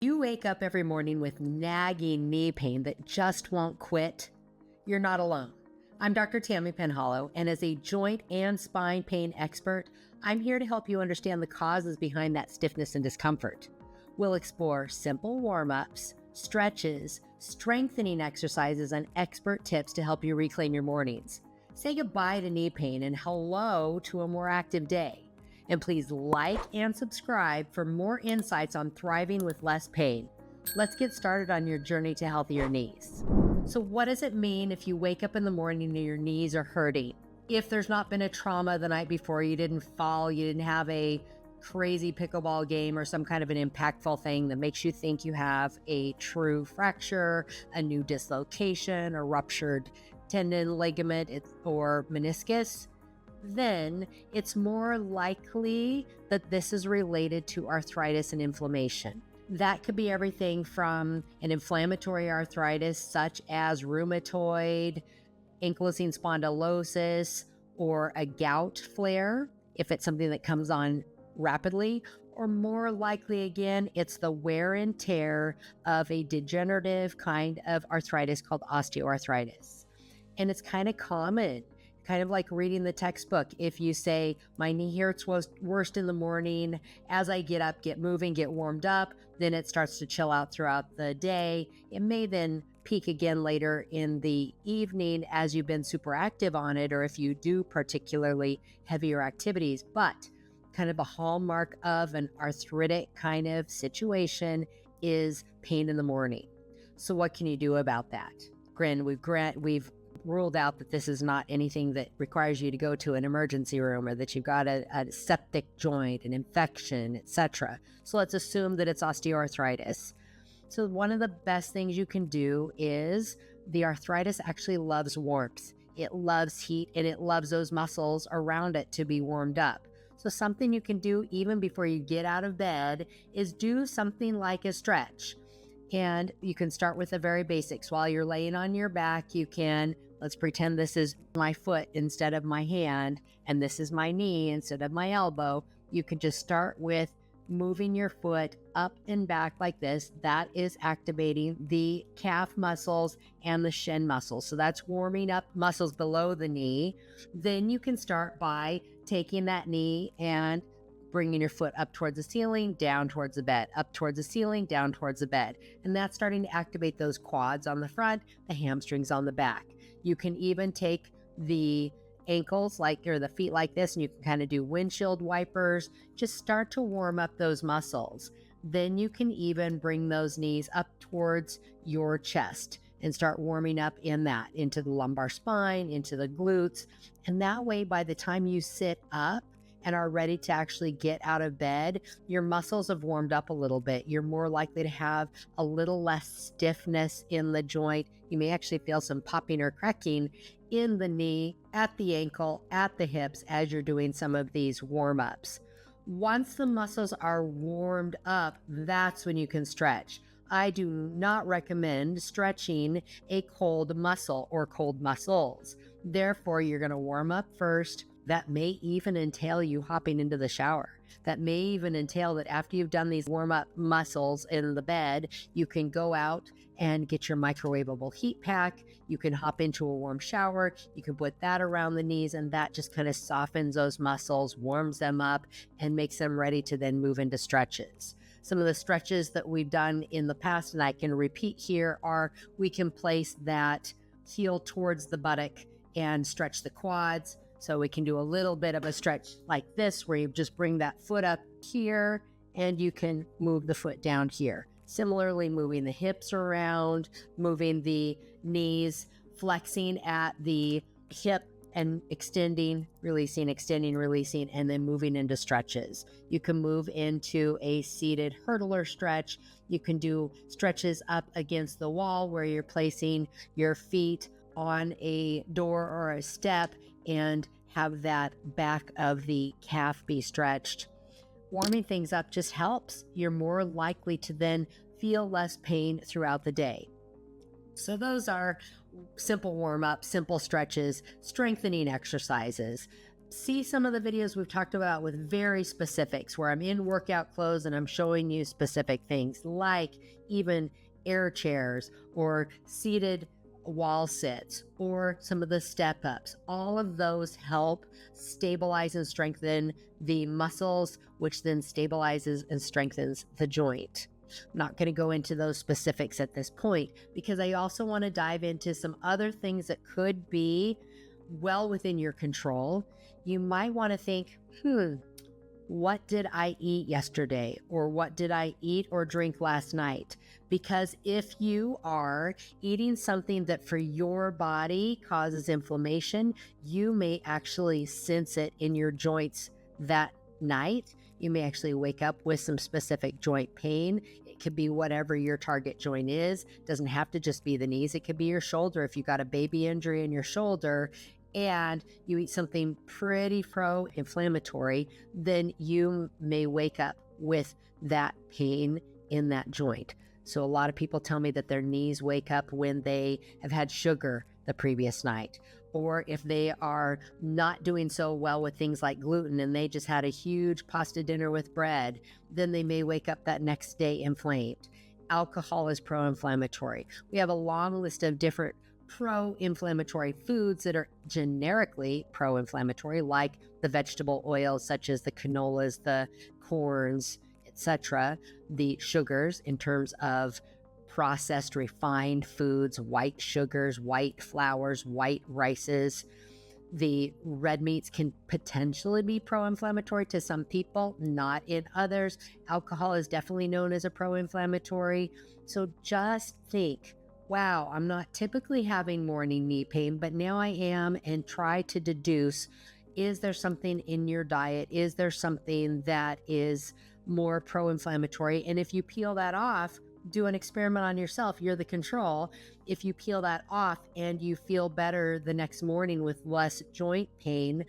You wake up every morning with nagging knee pain that just won't quit. You're not alone. I'm Dr. Tammy Penhollow, and as a joint and spine pain expert, I'm here to help you understand the causes behind that stiffness and discomfort. We'll explore simple warm-ups, stretches, strengthening exercises, and expert tips to help you reclaim your mornings. Say goodbye to knee pain and hello to a more active day. And please like and subscribe for more insights on thriving with less pain. Let's get started on your journey to healthier knees. So what does it mean if you wake up in the morning and your knees are hurting? If there's not been a trauma the night before, you didn't fall, you didn't have a crazy pickleball game or some kind of an impactful thing that makes you think you have a true fracture, a new dislocation, a ruptured tendon, ligament, or meniscus, then it's more likely that this is related to arthritis and inflammation. That could be everything from an inflammatory arthritis such as rheumatoid, ankylosing spondylosis, or a gout flare, if it's something that comes on rapidly, or more likely again, it's the wear and tear of a degenerative kind of arthritis called osteoarthritis. And it's kind of common. Kind of like reading the textbook. If you say, my knee hurts worst in the morning, as I get up, get moving, get warmed up, then it starts to chill out throughout the day. It may then peak again later in the evening as you've been super active on it, or if you do particularly heavier activities. But kind of a hallmark of an arthritic kind of situation is pain in the morning. So what can you do about that? We've ruled out that this is not anything that requires you to go to an emergency room or that you've got a septic joint, an infection, etc. So let's assume that it's osteoarthritis. So one of the best things you can do is the arthritis actually loves warmth. It loves heat and it loves those muscles around it to be warmed up. So something you can do even before you get out of bed is do something like a stretch. And you can start with the very basics. While you're laying on your back, you can, let's pretend this is my foot instead of my hand, and this is my knee instead of my elbow. You can just start with moving your foot up and back like this. That is activating the calf muscles and the shin muscles. So that's warming up muscles below the knee. Then you can start by taking that knee and bringing your foot up towards the ceiling, down towards the bed, up towards the ceiling, down towards the bed. And that's starting to activate those quads on the front, the hamstrings on the back. You can even take the ankles or the feet like this, and you can kind of do windshield wipers. Just start to warm up those muscles. Then you can even bring those knees up towards your chest and start warming up in that, into the lumbar spine, into the glutes. And that way, by the time you sit up and are ready to actually get out of bed, your muscles have warmed up a little bit. You're more likely to have a little less stiffness in the joint. You may actually feel some popping or cracking in the knee, at the ankle, at the hips as you're doing some of these warm-ups. Once the muscles are warmed up, that's when you can stretch. I do not recommend stretching a cold muscle or cold muscles. Therefore, you're going to warm up first. That may even entail you hopping into the shower. That may even entail that after you've done these warm-up muscles in the bed, you can go out and get your microwavable heat pack. You can hop into a warm shower. You can put that around the knees, and that just kind of softens those muscles, warms them up, and makes them ready to then move into stretches. Some of the stretches that we've done in the past, and I can repeat here, are we can place that heel towards the buttock and stretch the quads. So we can do a little bit of a stretch like this, where you just bring that foot up here and you can move the foot down here. Similarly, moving the hips around, moving the knees, flexing at the hip and extending, releasing, and then moving into stretches. You can move into a seated hurdler stretch. You can do stretches up against the wall where you're placing your feet on a door or a step and have that back of the calf be stretched. Warming things up just helps. You're more likely to then feel less pain throughout the day. So those are simple warm-ups, simple stretches, strengthening exercises. see some of the videos we've talked about with very specifics where I'm in workout clothes and I'm showing you specific things like even air chairs or seated wall sits or some of the step ups. All of those help stabilize and strengthen the muscles, which then stabilizes and strengthens the joint. I'm not going to go into those specifics at this point because I also want to dive into some other things that could be well within your control. You might want to think, what did I eat yesterday? Or what did I eat or drink last night? Because if you are eating something that for your body causes inflammation, you may actually sense it in your joints that night. You may actually wake up with some specific joint pain. It could be whatever your target joint is. It doesn't have to just be the knees. It could be your shoulder. If you got a baby injury in your shoulder and you eat something pretty pro-inflammatory, then you may wake up with that pain in that joint. So a lot of people tell me that their knees wake up when they have had sugar the previous night, or if they are not doing so well with things like gluten and they just had a huge pasta dinner with bread, then they may wake up that next day inflamed. Alcohol is pro-inflammatory. We have a long list of different pro-inflammatory foods that are generically pro-inflammatory, like the vegetable oils such as the canolas, the corns, etc., the sugars in terms of processed refined foods, white sugars, white flours, white rices. The red meats can potentially be pro-inflammatory to some people, not in others. Alcohol is definitely known as a pro-inflammatory. So just think, wow, I'm not typically having morning knee pain, but now I am, and try to deduce, is there something in your diet? Is there something that is more pro-inflammatory? And if you peel that off, do an experiment on yourself. You're the control. If you peel that off and you feel better the next morning with less joint pain,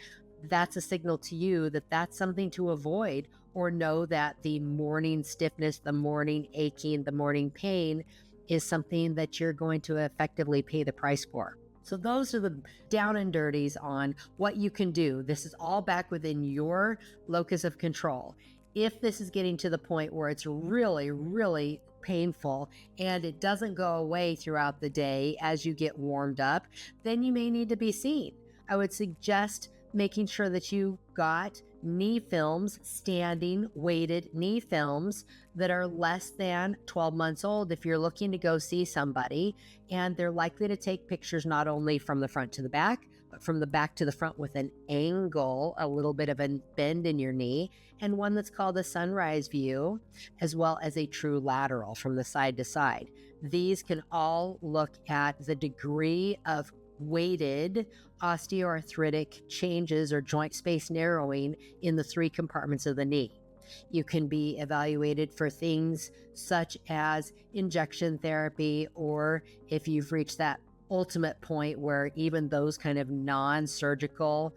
that's a signal to you that that's something to avoid, or know that the morning stiffness, the morning aching, the morning pain is something that you're going to effectively pay the price for. So those are the down and dirties on what you can do. This is all back within your locus of control. If this is getting to the point where it's really, really painful and it doesn't go away throughout the day as you get warmed up, then you may need to be seen. I would suggest making sure that you got knee films, standing weighted knee films that are less than 12 months old if you're looking to go see somebody, and they're likely to take pictures not only from the front to the back, but from the back to the front with an angle, a little bit of a bend in your knee, and one that's called a sunrise view, as well as a true lateral from the side to side. These can all look at the degree of weighted osteoarthritic changes or joint space narrowing in the three compartments of the knee. You can be evaluated for things such as injection therapy, or if you've reached that ultimate point where even those kind of non-surgical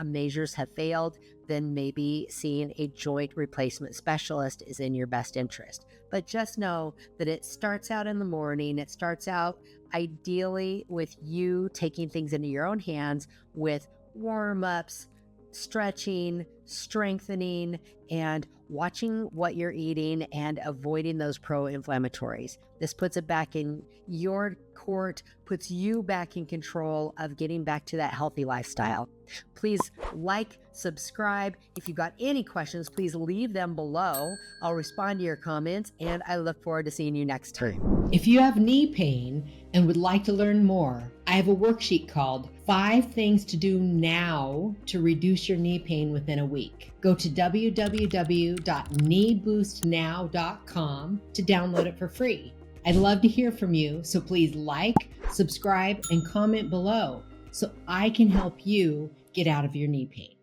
measures have failed, then maybe seeing a joint replacement specialist is in your best interest. But just know that it starts out in the morning. It starts out ideally with you taking things into your own hands with warm-ups, stretching, strengthening, and watching what you're eating and avoiding those pro-inflammatories. This puts it back in your court, puts you back in control of getting back to that healthy lifestyle. Please like, subscribe. If you've got any questions, please leave them below. I'll respond to your comments, and I look forward to seeing you next time. If you have knee pain and would like to learn more, I have a worksheet called 5 Things to Do Now to Reduce Your Knee Pain Within a Week. Go to www.kneeboostnow.com to download it for free. I'd love to hear from you, so please like, subscribe, and comment below so I can help you get out of your knee pain.